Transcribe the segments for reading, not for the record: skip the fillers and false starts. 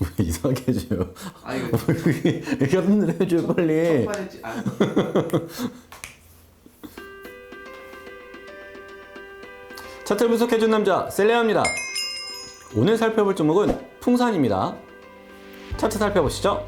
왜 이상하게 해줘요? 아 이거 여러분들 해줘요 빨리. 첫판에 차트 분석해준 남자 셀레아입니다. 오늘 살펴볼 종목은 풍산입니다. 차트 살펴보시죠.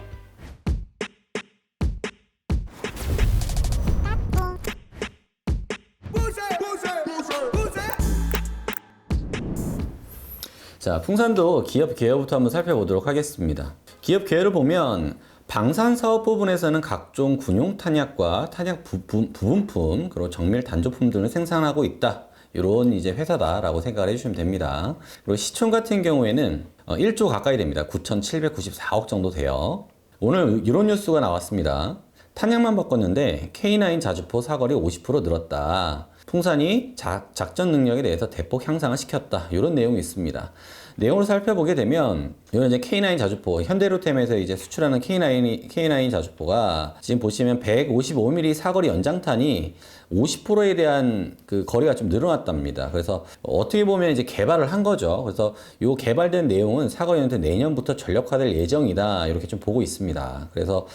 자, 풍산도 기업 개요부터 한번 살펴보도록 하겠습니다. 기업 개요를 보면 방산 사업 부분에서는 각종 군용 탄약과 탄약 부분품, 그리고 정밀 단조품 등을 생산하고 있다. 이런 이제 회사다라고 생각을 해주시면 됩니다. 그리고 시총 같은 경우에는 1조 가까이 됩니다. 9,794억 정도 돼요. 오늘 이런 뉴스가 나왔습니다. 탄약만 바꿨는데 K9 자주포 사거리 50% 늘었다. 풍산이 작전 능력에 대해서 대폭 향상을 시켰다. 이런 내용이 있습니다. 내용을 살펴보게 되면 이건 이제 K9 자주포, 현대로템에서 이제 수출하는 K9 자주포가 지금 보시면 155mm 사거리 연장탄이 50%에 대한 그 거리가 좀 늘어났답니다. 그래서 어떻게 보면 이제 개발을 한 거죠. 그래서 이 개발된 내용은 사거리 연장탄 내년부터 전력화될 예정이다. 이렇게 좀 보고 있습니다. 그래서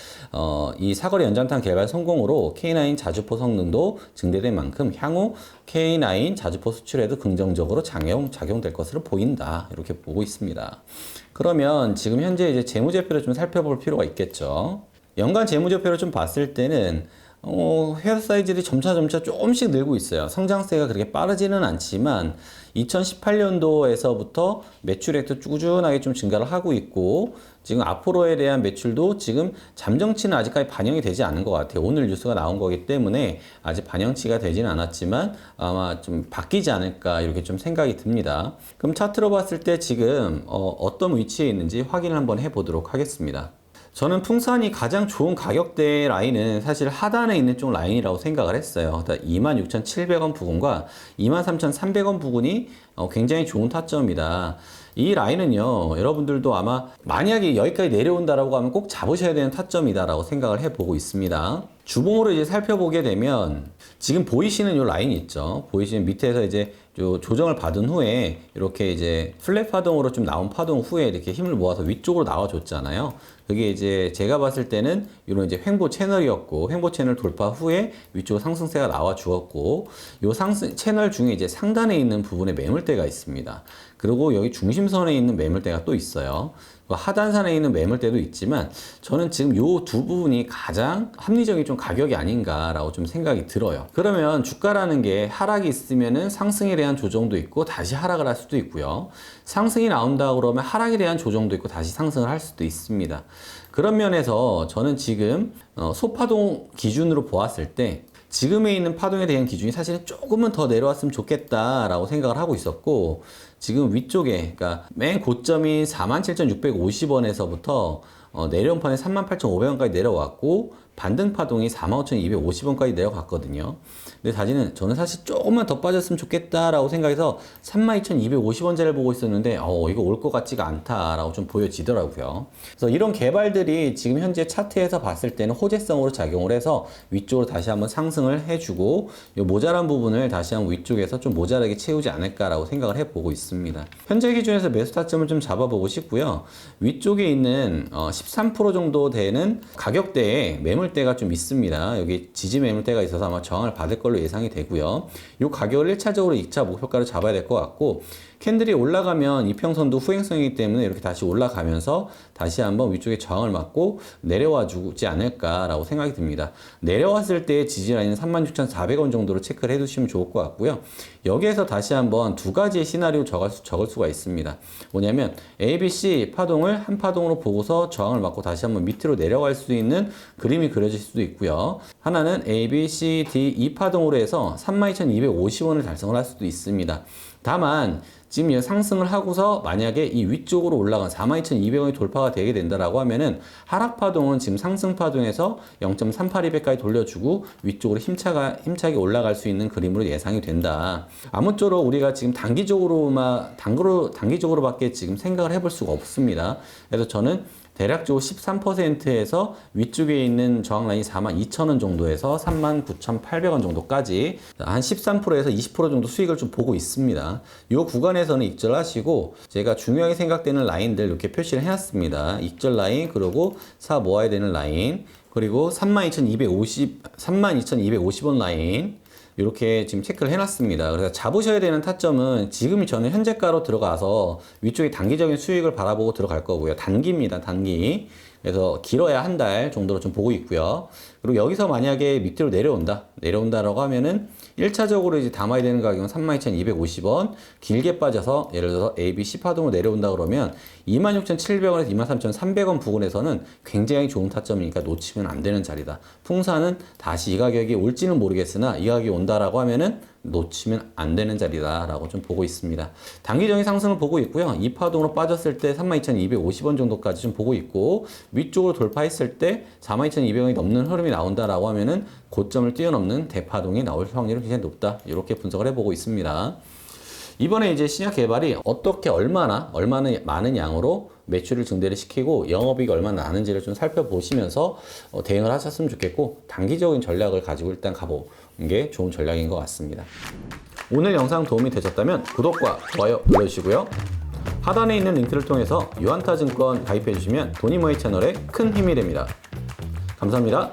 이 사거리 연장탄 개발 성공으로 K9 자주포 성능도 증대된 만큼 향후 K9 자주포 수출에도 긍정적으로 작용될 것으로 보인다. 이렇게 보고 있습니다. 그러면 지금 현재 이제 재무제표를 좀 살펴볼 필요가 있겠죠. 연간 재무제표를 좀 봤을 때는 회사 사이즈들이 점차 조금씩 늘고 있어요. 성장세가 그렇게 빠르지는 않지만 2018년도에서부터 매출액도 꾸준하게 좀 증가를 하고 있고 지금 앞으로에 대한 매출도 지금 잠정치는 아직까지 반영이 되지 않은 것 같아요. 오늘 뉴스가 나온 거기 때문에 아직 반영치가 되지는 않았지만 아마 좀 바뀌지 않을까 이렇게 좀 생각이 듭니다. 그럼 차트로 봤을 때 지금 어떤 위치에 있는지 확인을 한번 해보도록 하겠습니다. 저는 풍산이 가장 좋은 가격대 라인은 사실 하단에 있는 쪽 라인이라고 생각을 했어요. 26,700원 부근과 23,300원 부근이 굉장히 좋은 타점이다. 이 라인은요, 여러분들도 아마 만약에 여기까지 내려온다라고 하면 꼭 잡으셔야 되는 타점이다라고 생각을 해보고 있습니다. 주봉으로 이제 살펴보게 되면 지금 보이시는 이 라인이 있죠. 보이시는 밑에서 이제 조정을 받은 후에 이렇게 이제 플랫 파동으로 좀 나온 파동 후에 이렇게 힘을 모아서 위쪽으로 나와줬잖아요. 그게 이제 제가 봤을 때는 이런 이제 횡보 채널이었고 횡보 채널 돌파 후에 위쪽 상승세가 나와 주었고 이 상승 채널 중에 이제 상단에 있는 부분에 매물대가 있습니다. 그리고 여기 중심선에 있는 매물대가 또 있어요. 하단선에 있는 매물대도 있지만 저는 지금 이 두 부분이 가장 합리적인 좀 가격이 아닌가라고 좀 생각이 들어요. 그러면 주가라는 게 하락이 있으면은 상승에 대한 조정도 있고 다시 하락을 할 수도 있고요. 상승이 나온다 그러면 하락에 대한 조정도 있고 다시 상승을 할 수도 있습니다. 그런 면에서 저는 지금 소파동 기준으로 보았을 때 지금에 있는 파동에 대한 기준이 사실은 조금은 더 내려왔으면 좋겠다라고 생각을 하고 있었고 지금 위쪽에 그러니까 맨 고점인 47,650원에서부터 내려온 판에 38,500원까지 내려왔고 반등 파동이 45,250원까지 내려갔거든요. 근데 저는 사실 조금만 더 빠졌으면 좋겠다라고 생각해서 32,250원짜리를 보고 있었는데 이거 올 것 같지가 않다라고 좀 보여지더라고요. 그래서 이런 개발들이 지금 현재 차트에서 봤을 때는 호재성으로 작용을 해서 위쪽으로 다시 한번 상승을 해주고 이 모자란 부분을 다시 한번 위쪽에서 좀 모자라게 채우지 않을까라고 생각을 해보고 있습니다. 현재 기준에서 매수 타점을 좀 잡아보고 싶고요. 위쪽에 있는 13% 정도 되는 가격대에 매물대가 좀 있습니다. 여기 지지 매물대가 있어서 아마 저항을 받을 걸로 예상이 되고요. 이 가격을 1차적으로 2차 목표가로 잡아야 될 것 같고 캔들이 올라가면 이평선도 후행성이기 때문에 이렇게 다시 올라가면서 다시 한번 위쪽에 저항을 맞고 내려와 주지 않을까라고 생각이 듭니다. 내려왔을 때 지지라인은 36,400원 정도로 체크를 해두시면 좋을 것 같고요. 여기에서 다시 한번 두 가지의 시나리오 적을 수가 있습니다. 뭐냐면 A, B, C 파동을 한 파동으로 보고서 저항을 맞고 다시 한번 밑으로 내려갈 수 있는 그림이 그려질 수도 있고요. 하나는 A, B, C, D 이 파동으로 해서 32,250원을 달성을 할 수도 있습니다. 다만 지금 상승을 하고서 만약에 이 위쪽으로 올라간 42,200원이 돌파가 되게 된다라고 하면은 하락파동은 지금 상승파동에서 0.382배까지 돌려주고 위쪽으로 힘차게 올라갈 수 있는 그림으로 예상이 된다. 아무쪼록 우리가 지금 단기적으로밖에 지금 생각을 해볼 수가 없습니다. 그래서 저는 대략적으로 13%에서 위쪽에 있는 저항 라인이 42,000원 정도에서 39,800원 정도까지 한 13%에서 20% 정도 수익을 좀 보고 있습니다. 이 구간에서는 익절하시고 제가 중요하게 생각되는 라인들 이렇게 표시를 해놨습니다. 익절 라인, 그리고 사 모아야 되는 라인, 그리고 32,250원 라인 이렇게 지금 체크를 해놨습니다. 그래서 잡으셔야 되는 타점은 지금 저는 현재가로 들어가서 위쪽에 단기적인 수익을 바라보고 들어갈 거고요. 단기입니다, 단기. 그래서 길어야 한 달 정도로 좀 보고 있고요. 그리고 여기서 만약에 밑으로 내려온다라고 하면은 1차적으로 이제 담아야 되는 가격은 32,250원, 길게 빠져서 예를 들어서 A, B, C 파동으로 내려온다 그러면 26,700원에서 23,300원 부근에서는 굉장히 좋은 타점이니까 놓치면 안 되는 자리다. 풍사는 다시 이 가격이 올지는 모르겠으나 이 가격이 온다라고 하면은 놓치면 안 되는 자리다라고 좀 보고 있습니다. 단기적인 상승을 보고 있고요. 이 파동으로 빠졌을 때 32,250원 정도까지 좀 보고 있고, 위쪽으로 돌파했을 때 42,200원이 넘는 흐름이 나온다라고 하면은 고점을 뛰어넘는 대파동이 나올 확률이 굉장히 높다. 이렇게 분석을 해보고 있습니다. 이번에 이제 신약 개발이 어떻게 얼마나 많은 양으로 매출을 증대를 시키고 영업이익이 얼마나 나는지를 좀 살펴보시면서 대응을 하셨으면 좋겠고, 단기적인 전략을 가지고 일단 가보는 게 좋은 전략인 것 같습니다. 오늘 영상 도움이 되셨다면 구독과 좋아요 눌러주시고요. 하단에 있는 링크를 통해서 유한타증권 가입해 주시면 도니모의 채널에 큰 힘이 됩니다. 감사합니다.